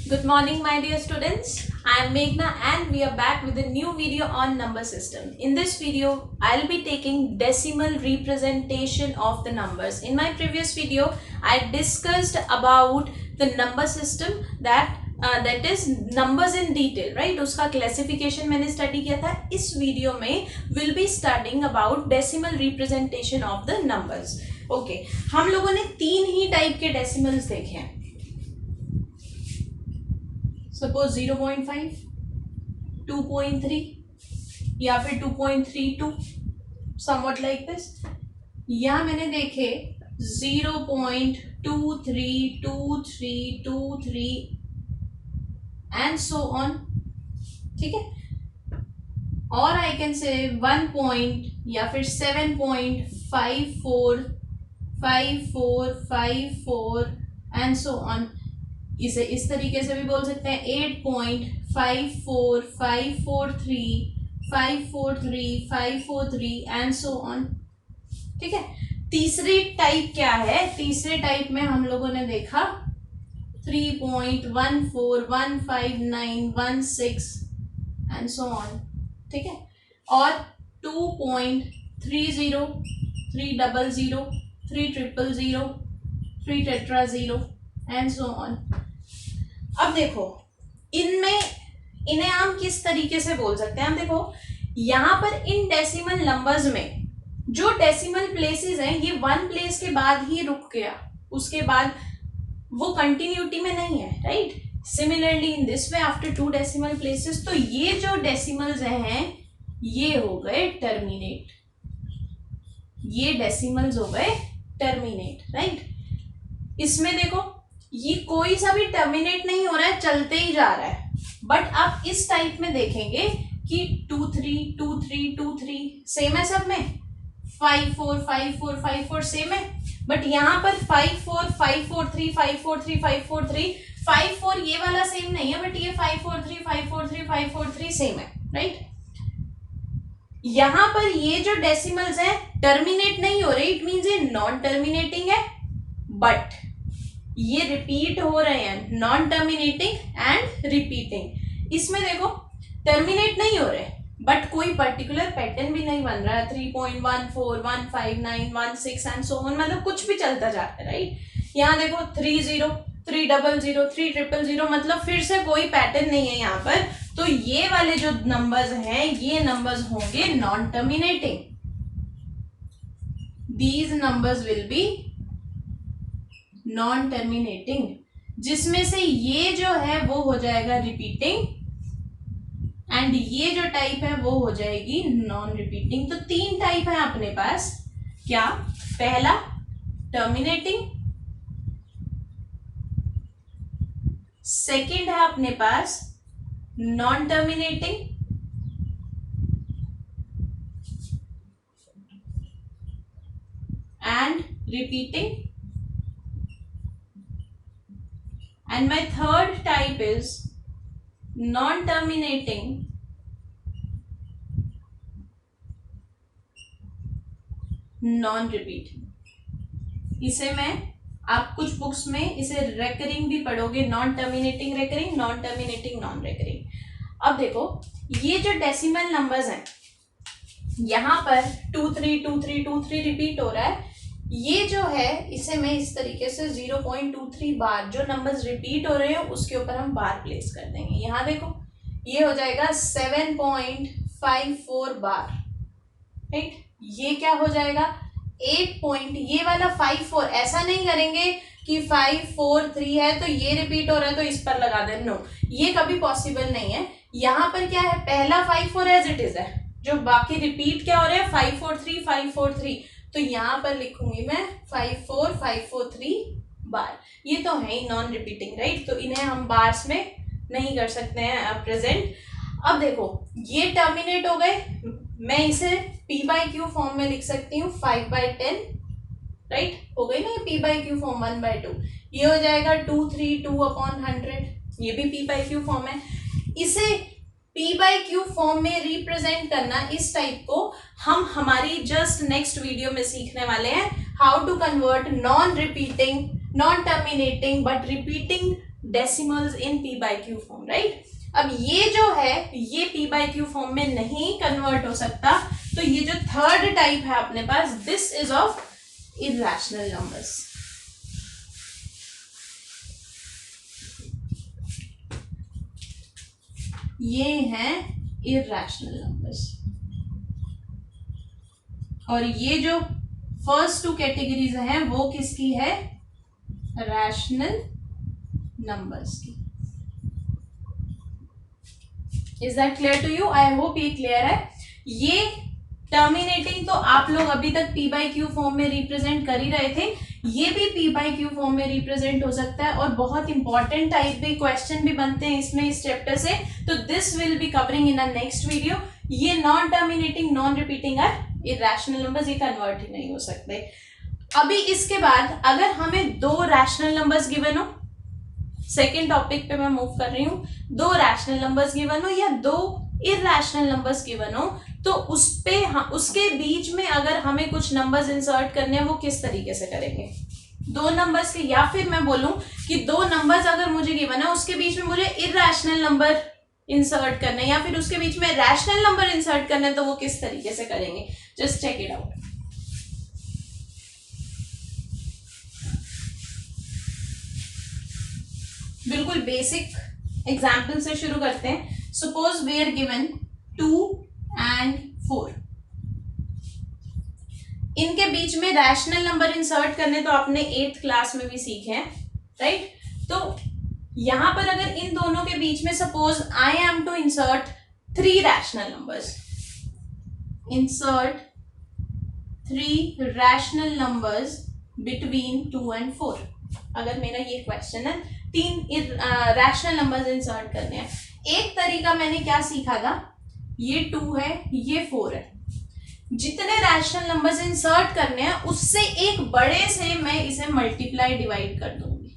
Good morning, my dear students. I am Meghna and we are back with a new video on number system. In this video, I'll be taking decimal representation of the numbers. In my previous video, I discussed about the number system that is numbers in detail, right? उसका classification मैंने study किया था. इस video में we'll be studying about decimal representation of the numbers. Okay, हम लोगों ने तीन ही टाइप के decimals देखे हैं. सपोज 0.5, 2.3 या फिर 2.32 समवट लाइक दिस, या मैंने देखे 0.232323 एंड सो ऑन. ठीक है, और आई कैन से 1 पॉइंट या फिर 7.545454 एंड सो ऑन. इसे इस तरीके से भी बोल सकते हैं 8.54543 एंड सो ऑन. ठीक है, तीसरी टाइप क्या है? तीसरे टाइप में हम लोगों ने देखा 3.14159116 एंड सो ऑन. ठीक है, और 2.30 300 300 3 टेट्रा 0 एंड सो ऑन. अब देखो, इन्हें हम किस तरीके से बोल सकते हैं. हम देखो यहां पर इन डेसिमल नंबर्स में जो डेसिमल प्लेसेस हैं, ये वन प्लेस के बाद ही रुक गया, उसके बाद वो कंटिन्यूटी में नहीं है, right. Similarly in this way after 2 decimal places, तो ये जो डेसिमल्स हैं ये हो गए टर्मिनेट. ये डेसिमल्स हो गए टर्मिनेट, राइट. इसमें देखो ये कोई सा भी टर्मिनेट नहीं हो रहा है, चलते ही जा रहा है. बट आप इस टाइप में देखेंगे कि 232323 सेम है सब में, 545454 सेम है. बट यहाँ पर 54543 543 543 54 ये वाला सेम नहीं है, बट ये 543 543 543 सेम है, राइट. यहाँ पर ये जो डेसिमल्स है टर्मिनेट नहीं हो रहे, इट मीन्स ये नॉन टर्मिनेटिंग है, बट ये रिपीट हो रहे हैं. Non terminating and repeating. इसमें देखो टर्मिनेट नहीं हो रहे, बट कोई पर्टिकुलर पैटर्न भी नहीं बन रहा है. 3.14159116 एंड सो ऑन, मतलब कुछ भी चलता जा रहा है, राइट. यहाँ देखो 30 300 300, मतलब फिर से कोई पैटर्न नहीं है यहाँ पर. तो ये वाले जो नंबर्स हैं, ये नंबर्स होंगे non terminating. These numbers will be non terminating, जिसमें से ये जो है वो हो जाएगा रिपीटिंग, एंड ये जो टाइप है वो हो जाएगी नॉन रिपीटिंग. तो तीन टाइप है अपने पास. क्या? पहला टर्मिनेटिंग, सेकंड है अपने पास non terminating, and repeating, and my third type is non-terminating, non-repeating. इसे मैं, आप कुछ बुक्स में इसे रेकरिंग भी पढ़ोगे, non terminating recurring, non terminating non recurring. अब देखो ये जो डेसिमल नंबर्स हैं, यहाँ पर 232323 रिपीट हो रहा है. ये जो है इसे मैं इस तरीके से 0.23 बार, जो नंबर्स रिपीट हो रहे हैं उसके ऊपर हम बार प्लेस कर देंगे. यहाँ देखो ये हो जाएगा 7.54 बार, राइट. ये क्या हो जाएगा 8 पॉइंट, ये वाला 54. ऐसा नहीं करेंगे कि 543 है तो ये रिपीट हो रहा है तो इस पर लगा दें, नो, ये कभी पॉसिबल नहीं है. यहाँ पर क्या है, पहला 54 एज इट इज है, जो बाकी रिपीट क्या हो रहे हैं 543 543. तो यहाँ पर लिखूंगी मैं 54543 बार. ये तो है ही नॉन रिपीटिंग, राइट. तो इन्हें हम बार्स में नहीं कर सकते हैं प्रेजेंट. अब देखो ये टर्मिनेट हो गए, मैं इसे p/q फॉर्म में लिख सकती हूँ 5/10, राइट. हो गई ना ये p/q फॉर्म 1/2. ये हो जाएगा 232/100, ये भी p/q फॉर्म है. इसे p/q फॉर्म में रिप्रेजेंट करना, इस टाइप को हम हमारी जस्ट नेक्स्ट वीडियो में सीखने वाले हैं. How to convert non repeating, non terminating but repeating decimals in p by q form, right. अब ये जो है ये p by q फॉर्म में नहीं कन्वर्ट हो सकता, तो ये जो थर्ड टाइप है अपने पास, this is of irrational numbers. ये हैं इर्रेशनल नंबर्स। और ये जो फर्स्ट टू कैटेगरीज हैं वो किसकी है? रैशनल नंबर्स की। Is that clear to you? I hope ये क्लियर है। ये टर्मिनेटिंग तो आप लोग अभी तक p by q फॉर्म में रिप्रेजेंट कर ही रहे थे, ये भी p by q फॉर्म में रिप्रेजेंट हो सकता है, और बहुत इंपॉर्टेंट टाइप भी क्वेश्चन भी बनते हैं इसमें इस चैप्टर से, तो this will be covering in a next video. ये non terminating non repeating are irrational numbers, ये कन्वर्ट ही नहीं हो सकते। अभी इसके बाद अगर हमें दो रैशनल नंबर्स गिवन हो, सेकेंड टॉपिक पे मैं मूव कर रही हूं, दो रैशनल नंबर्स गिवन हो या दो इर्रेशनल नंबर्स गिवन हो, तो उस पे उसके बीच में अगर हमें कुछ नंबर्स इंसर्ट करने हैं वो किस तरीके से करेंगे? दो नंबर्स के, या फिर मैं बोलूं कि दो नंबर्स अगर मुझे गिवन है उसके बीच में मुझे इर्रेशनल नंबर इंसर्ट करना है या फिर उसके बीच में रैशनल नंबर इंसर्ट करना है, तो वो किस तरीके से करेंगे? Just check it out. बिल्कुल बेसिक एग्जाम्पल से शुरू करते हैं। Suppose we are given 2 and 4, इनके बीच में रैशनल नंबर इंसर्ट करने तो आपने 8th क्लास में भी सीखे हैं, राइट। तो यहां पर अगर इन दोनों के बीच में suppose I am to insert 3 rational numbers, insert 3 rational numbers between 2 and 4, अगर मेरा ये क्वेश्चन है 3 रैशनल नंबर्स इंसर्ट करने हैं। एक तरीका मैंने क्या सीखा था, ये 2 है ये 4 है, जितने रैशनल नंबर्स इंसर्ट करने हैं उससे एक बड़े से मैं इसे मल्टीप्लाई डिवाइड कर दूंगी,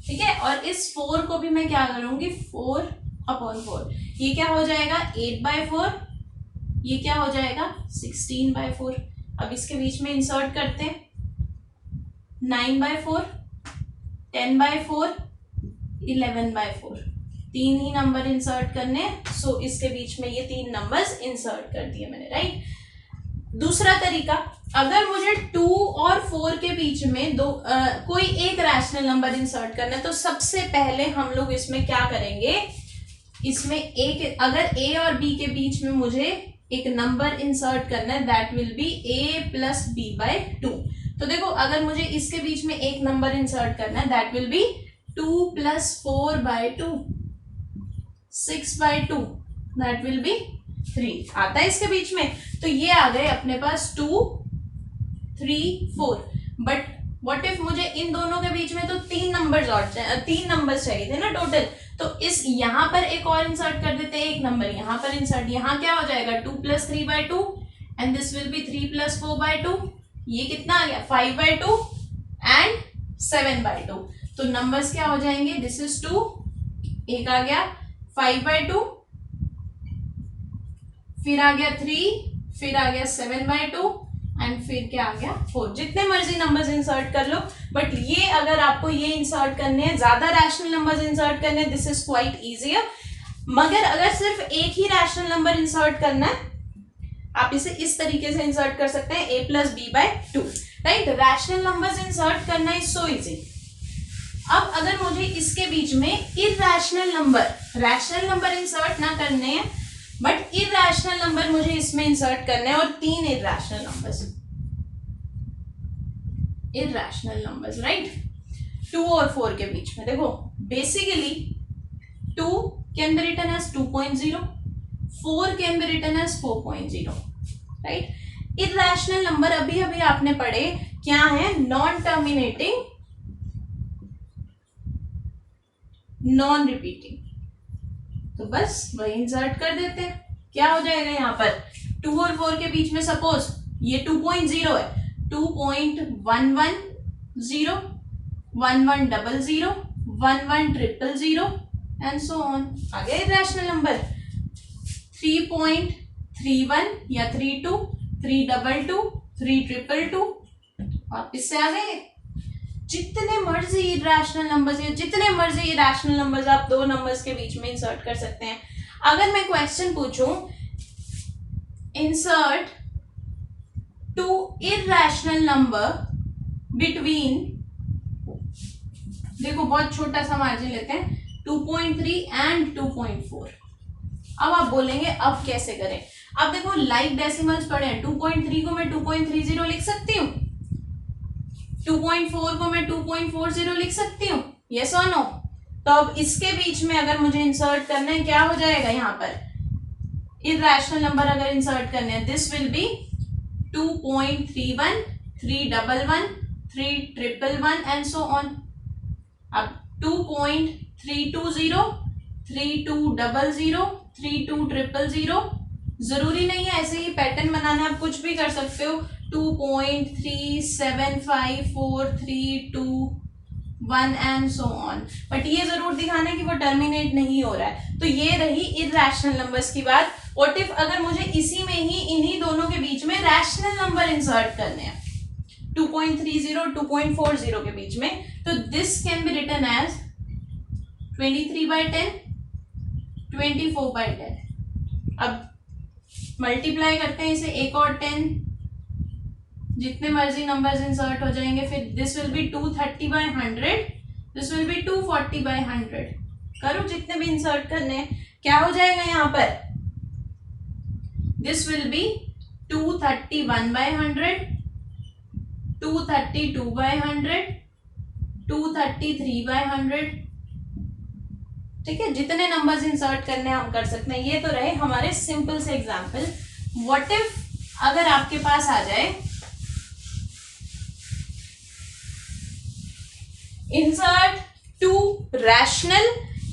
ठीक है। और इस 4 को भी मैं क्या करूंगी, 4/4, ये क्या हो जाएगा 8/4, ये क्या हो जाएगा 16/4। अब इसके बीच में इंसर्ट करते हैं 9/4, 10/4, 11/4, 3 ही नंबर इंसर्ट करने, सो इसके बीच में ये 3 नंबर्स इंसर्ट कर दिए मैंने, राइट। दूसरा तरीका, अगर मुझे 2 और 4 के बीच में कोई एक रैशनल नंबर इंसर्ट करना है, तो सबसे पहले हम लोग इसमें क्या करेंगे, इसमें एक, अगर a और b के बीच में मुझे एक नंबर इंसर्ट करना है, that will be a plus b/2। तो देखो अगर मुझे इसके बीच में एक नंबर इंसर्ट करना है, that will be 2 + 4/2, 6/2, that will be 3 आता है इसके बीच में। तो ये आ गए अपने पास 2, 3, 4। बट व्हाट इफ मुझे इन दोनों के बीच में तो 3 नंबर्स और 3 नंबर्स चाहिए थे ना टोटल, तो इस यहाँ पर एक और इंसर्ट कर देते हैं, एक नंबर यहाँ पर इंसर्ट, यहाँ क्या हो जाएगा 2 + 3/2 एंड दिस विल बी 3 + 4/2, ये कितना आ गया 5/2 एंड 7/2। तो नंबर्स क्या हो जाएंगे, दिस इज 2, एक आ गया 5/2, फिर आ गया 3, फिर आ गया 7/2 एंड फिर क्या आ गया 4। जितने मर्जी नंबर्स इंसर्ट कर लो, बट ये अगर आपको ये इंसर्ट करने हैं, ज्यादा रैशनल नंबर्स इंसर्ट करने हैं, दिस इज क्वाइट इजियर। मगर अगर सिर्फ एक ही रैशनल नंबर इंसर्ट करना है, आप इसे इस तरीके से इंसर्ट कर सकते हैं a + b/2, right. Rational numbers insert करना इज सो इजी। अब अगर मुझे इसके बीच में irrational number, rational number insert ना करने हैं बट इर्रेशनल नंबर मुझे इसमें इंसर्ट करने हैं, और 3 इर्रेशनल नंबर्स, राइट, 2 और 4 के बीच में। देखो basically 2 can be written as 2.0, 4 can be written as 4.0, right. Irrational number अभी अभी आपने पढ़े क्या है, नॉन टर्मिनेटिंग नॉन रिपीटिंग, तो बस वही इंसर्ट कर देते हैं। क्या हो जाएगा यहाँ पर 2 और 4 के बीच में, सपोज ये 2.0 है, 2.110, 1100, 1100 एंड सो ऑन। आ गया इर्रेशनल नंबर 3.31 या 32, 322, 322, वापिस से आ गए जितने मर्जी इरेशनल नंबर्स या जितने मर्जी इरेशनल नंबर्स आप दो नंबर्स के बीच में इंसर्ट कर सकते हैं। अगर मैं क्वेश्चन पूछूं insert two irrational number between, देखो बहुत छोटा सा मार्जिन लेते हैं, 2.3 एंड 2.4। अब आप बोलेंगे अब कैसे करें। अब देखो लाइक डेसिमल्स पड़े हैं, 2.3 को मैं 2.30 लिख सकती हूँ, 2.4 को मैं 2.40 लिख सकती हूँ, यस और नो। तो अब इसके बीच में अगर मुझे इंसर्ट करना है क्या हो जाएगा, यहाँ पर इरेशनल नंबर अगर इंसर्ट करने हैं, this will B 2.31, 311, 311 and so on. अब 2.320, 3200, 3200, जरूरी नहीं है ऐसे ही पैटर्न बनाना, आप कुछ भी कर सकते हो, 2.375432 एंड सो ऑन। बट ये जरूर दिखाना है कि वो टर्मिनेट नहीं हो रहा है। तो ये रही इरेशनल नंबर्स की बात। व्हाट इफ अगर मुझे इसी में ही इन्हीं दोनों के बीच में रैशनल नंबर इंसर्ट करने हैं, 2.30 2.40 के बीच में, तो this can be written as 23/10, 24/10। अब मल्टीप्लाई करते हैं इसे, एक और 10, जितने मर्जी नंबर्स इंसर्ट हो जाएंगे, फिर this will B 230/100, this will B 240/100। करो जितने भी इंसर्ट करने हैं, क्या हो जाएगा यहाँ पर, दिस विल बी 231/100, 232/100, 233/100। ठीक है, जितने नंबर्स इंसर्ट करने हम कर सकते हैं। ये तो रहे हमारे सिंपल से एग्जाम्पल। व्हाट इफ अगर आपके पास आ जाए insert two rational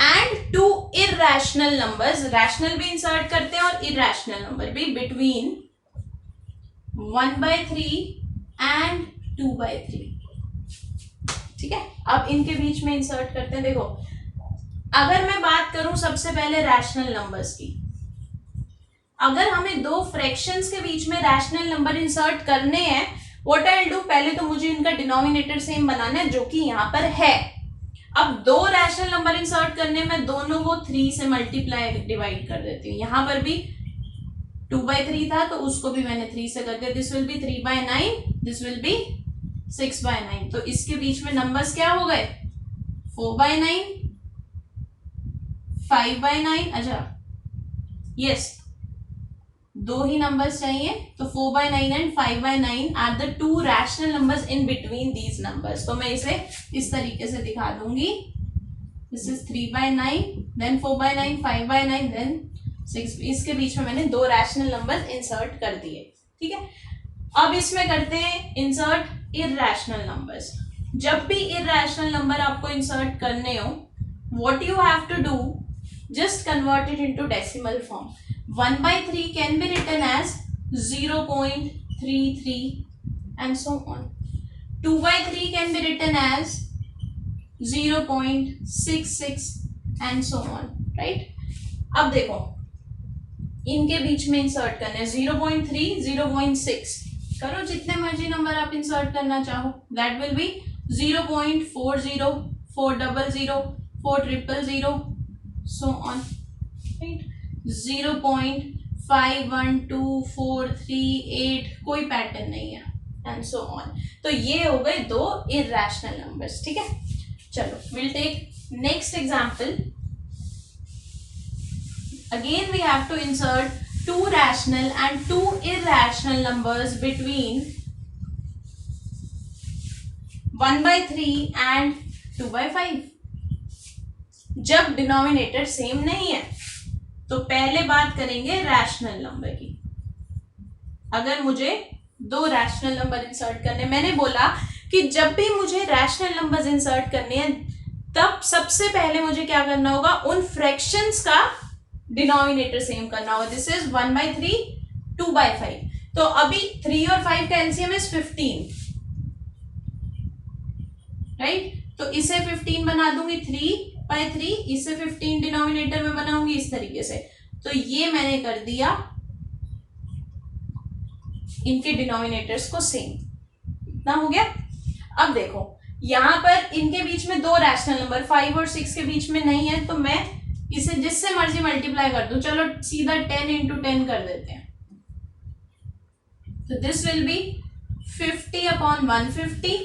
and two irrational numbers, rational भी इंसर्ट करते हैं और इरेशनल नंबर भी, बिटवीन 1/3 एंड 2/3। ठीक है, अब इनके बीच में इंसर्ट करते हैं। देखो अगर मैं बात करूं सबसे पहले रैशनल नंबर्स की, अगर हमें दो फ्रैक्शंस के बीच में रैशनल नंबर इंसर्ट करने हैं, व्हाट आई विल डू, पहले तो मुझे इनका डिनोमिनेटर सेम बनाना है जो कि यहाँ पर है। अब दो रैशनल नंबर इंसर्ट करने में दोनों को 3 से मल्टीप्लाई डिवाइड कर देती हूँ। यहाँ पर भी 2/3 था तो उसको भी मैंने 3 से कर दिया, this will B 3/9, this will B 6/9। तो इसके बीच में नंबर्स क्या हो गए, 4/9, 5/9। अच्छा यस, दो ही नंबर्स चाहिए, तो 4/9 and 5/9 are the two rational numbers in between these numbers. तो मैं इसे इस तरीके से दिखा दूंगी, दिस इज 3/9, देन 4/9, 5/9, देन 6। इसके बीच में मैंने दो रैशनल नंबर्स इंसर्ट कर दिए। ठीक है, अब इसमें करते हैं इंसर्ट इरेशनल नंबर्स। जब भी इरेशनल नंबर आपको इंसर्ट करने हो, what you have to do, just convert it into decimal form. 1/3 can be written as 0.33 and so on. 2/3 can be written as 0.66 and so on, right? अब देखो इनके बीच में insert करने हैं 0.3, 0.6, करो जितने मर्जी नंबर आप इंसर्ट करना चाहो, that will be 0.40, 400, 4000, so on, right? 0.512438, कोई पैटर्न नहीं है एंड सो ऑन। तो ये हो गए दो इरेशनल नंबर्स। ठीक है, चलो will take next example. Again we have to insert two rational and two irrational numbers between 1/3 and 2/5। जब डिनोमिनेटर सेम नहीं है तो पहले बात करेंगे रैशनल नंबर की। अगर मुझे दो रैशनल नंबर इंसर्ट करने, मैंने बोला कि जब भी मुझे रैशनल नंबर्स इंसर्ट करने हैं तब सबसे पहले मुझे क्या करना होगा, उन फ्रैक्शंस का डिनोमिनेटर सेम करना होगा। This is 1/3, 2/5। तो अभी 3 और 5 का एलसीएम इज 15, राइट? तो इसे 15 बना दूंगी, 3/3, इसे 15 डिनोमिनेटर में बनाऊंगी इस तरीके से। तो ये मैंने कर दिया इनके डिनोमिनेटर्स को सेम, इतना हो गया। अब देखो यहाँ पर इनके बीच में दो रैशनल नंबर 5 और 6 के बीच में नहीं है, तो मैं इसे जिससे मर्जी मल्टीप्लाई कर दूं। चलो सीधा 10 इंटू 10 कर देते हैं। तो this will B 50 upon 150,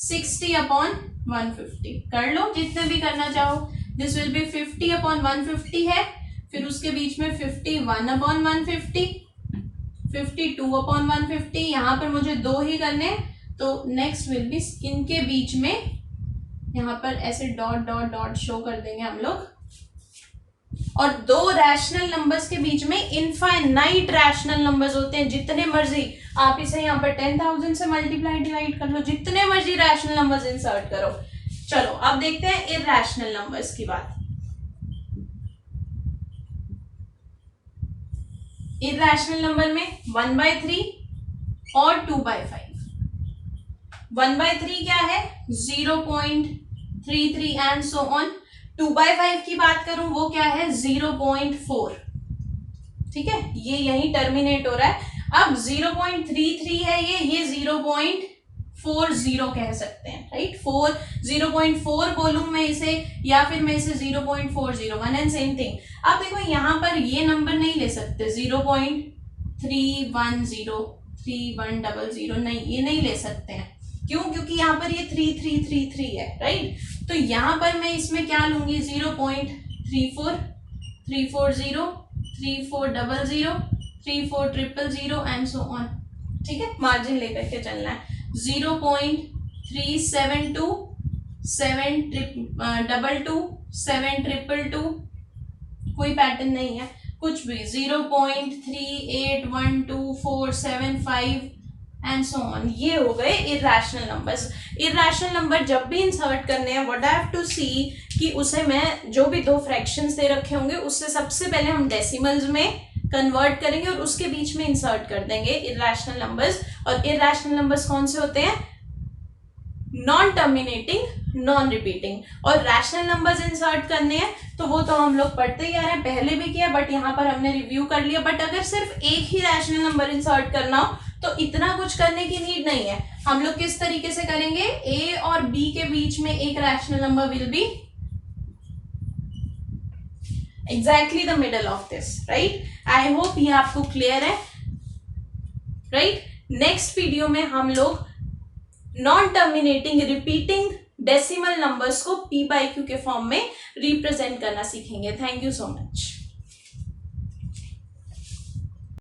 60 upon 150। कर लो जितने भी करना चाहो। दिस विल बी 50 अपॉन 150 है, फिर उसके बीच में 51 अपॉन 150, 52 अपॉन 150। यहाँ पर मुझे दो ही करने, तो नेक्स्ट विल बी इनके बीच में यहाँ पर ऐसे डॉट डॉट डॉट शो कर देंगे हम लोग। और दो रैशनल नंबर्स के बीच में इनफाइनाइट रैशनल नंबर्स होते हैं, जितने मर्जी आप इसे यहाँ पर 10,000 से मल्टीप्लाई डिवाइड कर लो, जितने मर्जी रैशनल नंबर्स इंसर्ट करो। चलो अब देखते हैं इरैशनल नंबर्स की बात। इरैशनल नंबर में 1/3 और 2/5। 1/3 क्या है? 0.33 एंड सो ऑन। 2/5 की बात करूं वो क्या है? 0.4। ठीक है, ये यही टर्मिनेट हो रहा है। अब 0.33 है ये 0.40 कह सकते हैं, राइट। 0.4 बोलूं मैं इसे, या फिर मैं इसे 0.40, वन एंड सेम थिंग। अब देखो यहाँ पर ये नंबर नहीं ले सकते, 0.310 3100 नहीं, ये नहीं ले सकते हैं। क्यों? क्योंकि यहाँ पर ये 3333 है, राइट। तो यहाँ पर मैं इसमें क्या लूंगी? 0.34 340 3400 34000 एंड सो ऑन। ठीक है, मार्जिन लेकर के चलना है। 0.372 722 722, कोई पैटर्न नहीं है कुछ भी। 0.3812475 एंड सो ऑन। ये हो गए इरैशनल नंबर्स। इरैशनल नंबर जब भी इंसर्ट करने हैं, व्हाट आई हैव टू सी कि उसे मैं जो भी दो फ्रैक्शंस दे रखे होंगे उससे सबसे पहले हम डेसिमल्स में कन्वर्ट करेंगे और उसके बीच में इंसर्ट कर देंगे इरैशनल नंबर्स। और इरैशनल नंबर्स कौन से होते हैं? Non terminating, non repeating. और रैशनल नंबर्स इंसर्ट करने हैं तो वो तो हम लोग पढ़ते ही आ रहे हैं, पहले भी किया, बट यहाँ पर हमने रिव्यू कर लिया। बट अगर सिर्फ एक ही रैशनल नंबर इंसर्ट करना हो तो इतना कुछ करने की नीड नहीं है। हम लोग किस तरीके से करेंगे? ए और बी के बीच में एक rational number will be exactly the middle of this, right. I hope ये आपको क्लियर है, राइट। नेक्स्ट वीडियो में हम लोग non terminating repeating decimal numbers को p/q के फॉर्म में रिप्रेजेंट करना सीखेंगे। Thank you so much.